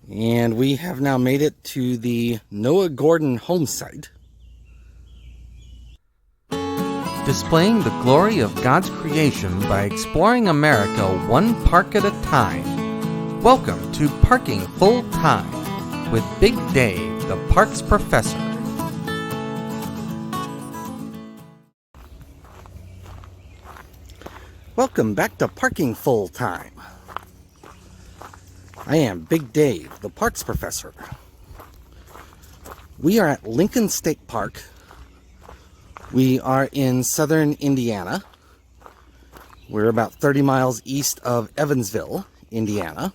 And we have now made it to the Noah Gordon home site. Displaying the glory of God's creation by exploring America one park at a time. Welcome to Parking Full Time with Big Dave, the Parks Professor. Welcome back to Parking Full Time. I am Big Dave, the Parks Professor. We are at Lincoln State Park. We are in southern Indiana. We're about 30 miles east of Evansville, Indiana.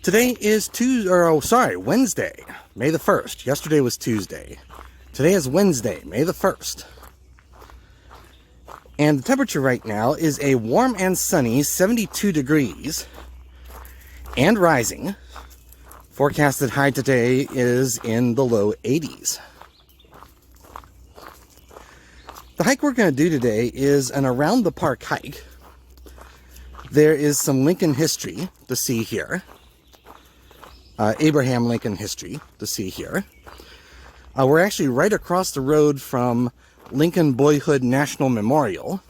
Today is Wednesday, May the 1st. Yesterday was Tuesday. Today is Wednesday, May the 1st. And the temperature right now is a warm and sunny 72 degrees and rising. Forecasted high today is in the low 80s. The hike we're going to do today is an around the park hike. There is some Lincoln history to see here. Abraham Lincoln history to see here. We're actually right across the road from Lincoln Boyhood National Memorial.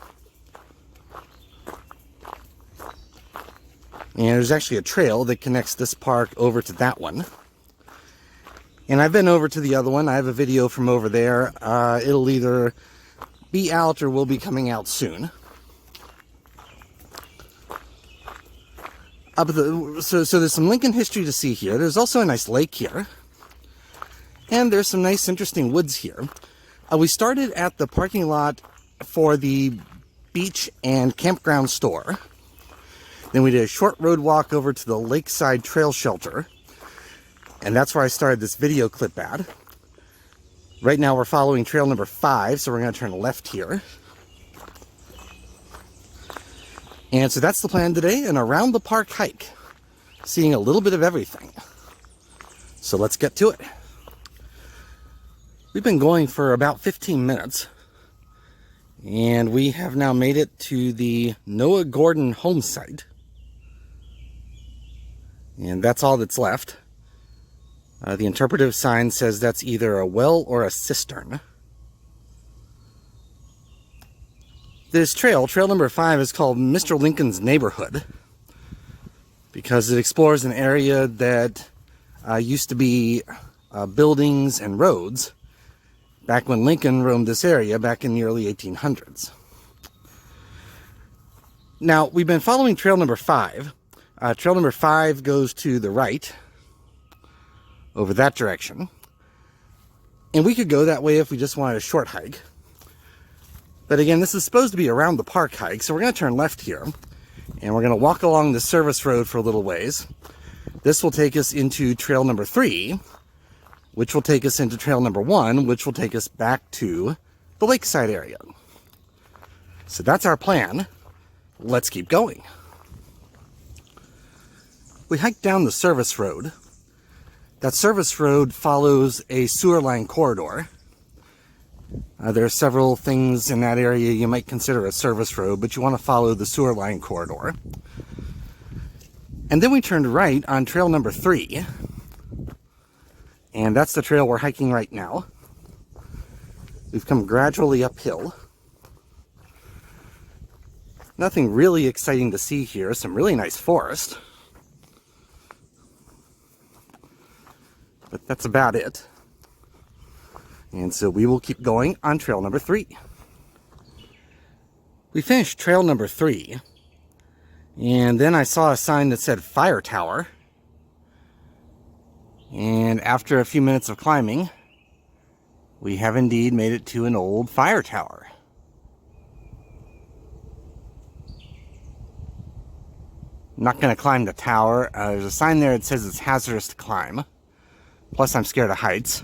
And there's actually a trail that connects this park over to that one. And I've been over to the other one. I have a video from over there. It'll either be out or will be coming out soon. So there's some Lincoln history to see here. There's also a nice lake here. And there's some nice interesting woods here. We started at the parking lot for the beach and campground store. Then we did a short road walk over to the Lakeside Trail Shelter. And that's where I started this video clip at. Right now we're following trail number 5, so we're going to turn left here. And so that's the plan today, an around the park hike. Seeing a little bit of everything. So let's get to it. We've been going for about 15 minutes, and we have now made it to the Noah Gordon home site. And that's all that's left. The interpretive sign says that's either a well or a cistern. This trail number 5, is called Mr. Lincoln's Neighborhood, because it explores an area that used to be buildings and roads back when Lincoln roamed this area back in the early 1800s. Now, we've been following trail number 5. Trail number 5 goes to the right, over that direction. And we could go that way if we just wanted a short hike. But again, this is supposed to be around the park hike, so we're going to turn left here. And we're going to walk along the service road for a little ways. This will take us into trail number 3, which will take us into trail number 1, which will take us back to the lakeside area. So that's our plan. Let's keep going. We hiked down the service road. That service road follows a sewer line corridor. There are several things in that area you might consider a service road, but you want to follow the sewer line corridor. And then we turned right on trail number 3. And that's the trail we're hiking right now. We've come gradually uphill. Nothing really exciting to see here. Some really nice forest. But that's about it. And so we will keep going on trail number 3. We finished trail number 3. And then I saw a sign that said Fire Tower. And after a few minutes of climbing, we have indeed made it to an old fire tower. I'm not going to climb the tower. There's a sign there that says it's hazardous to climb. Plus, I'm scared of heights.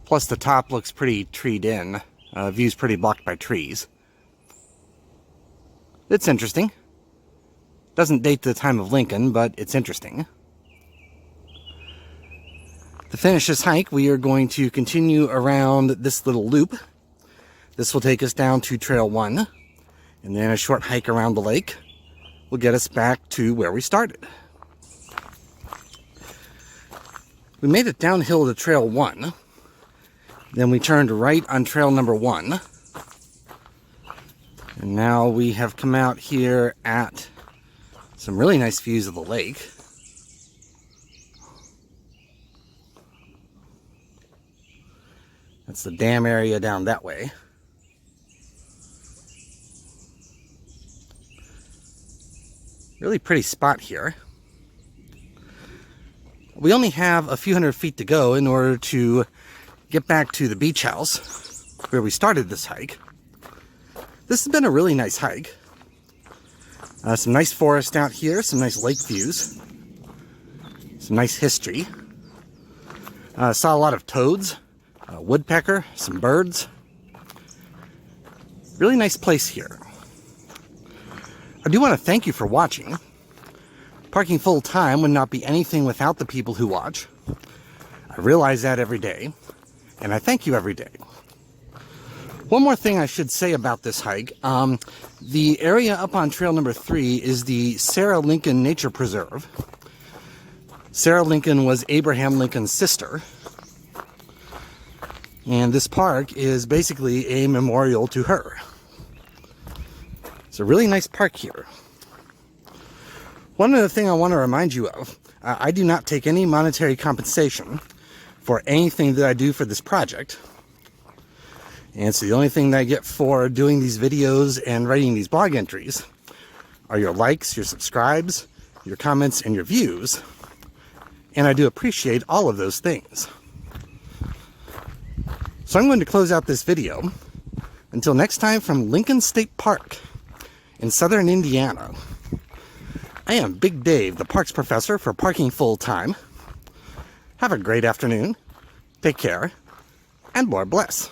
Plus, the top looks pretty treed in. View's pretty blocked by trees. It's interesting. Doesn't date the time of Lincoln, but it's interesting. To finish this hike, we are going to continue around this little loop. This will take us down to Trail 1, and then a short hike around the lake. will get us back to where we started. We made it downhill to trail 1. Then we turned right on trail number 1. And now we have come out here at some really nice views of the lake. That's the dam area down that way. Really pretty spot here. We only have a few hundred feet to go in order to get back to the beach house where we started this hike. This has been a really nice hike. Some nice forest out here, some nice lake views, some nice history. Saw a lot of toads, woodpecker, some birds. Really nice place here. I do want to thank you for watching. Parking full time would not be anything without the people who watch. I realize that every day, and I thank you every day. One more thing I should say about this hike. The area up on trail number 3 is the Sarah Lincoln Nature Preserve. Sarah Lincoln was Abraham Lincoln's sister. And this park is basically a memorial to her. It's a really nice park here. One other thing I want to remind you of, I do not take any monetary compensation for anything that I do for this project. And so the only thing that I get for doing these videos and writing these blog entries are your likes, your subscribes, your comments, and your views. And I do appreciate all of those things. So I'm going to close out this video. Until next time, from Lincoln State Park in southern Indiana, I am Big Dave, the Parks Professor for Parking Full Time. Have a great afternoon, take care, and Lord bless.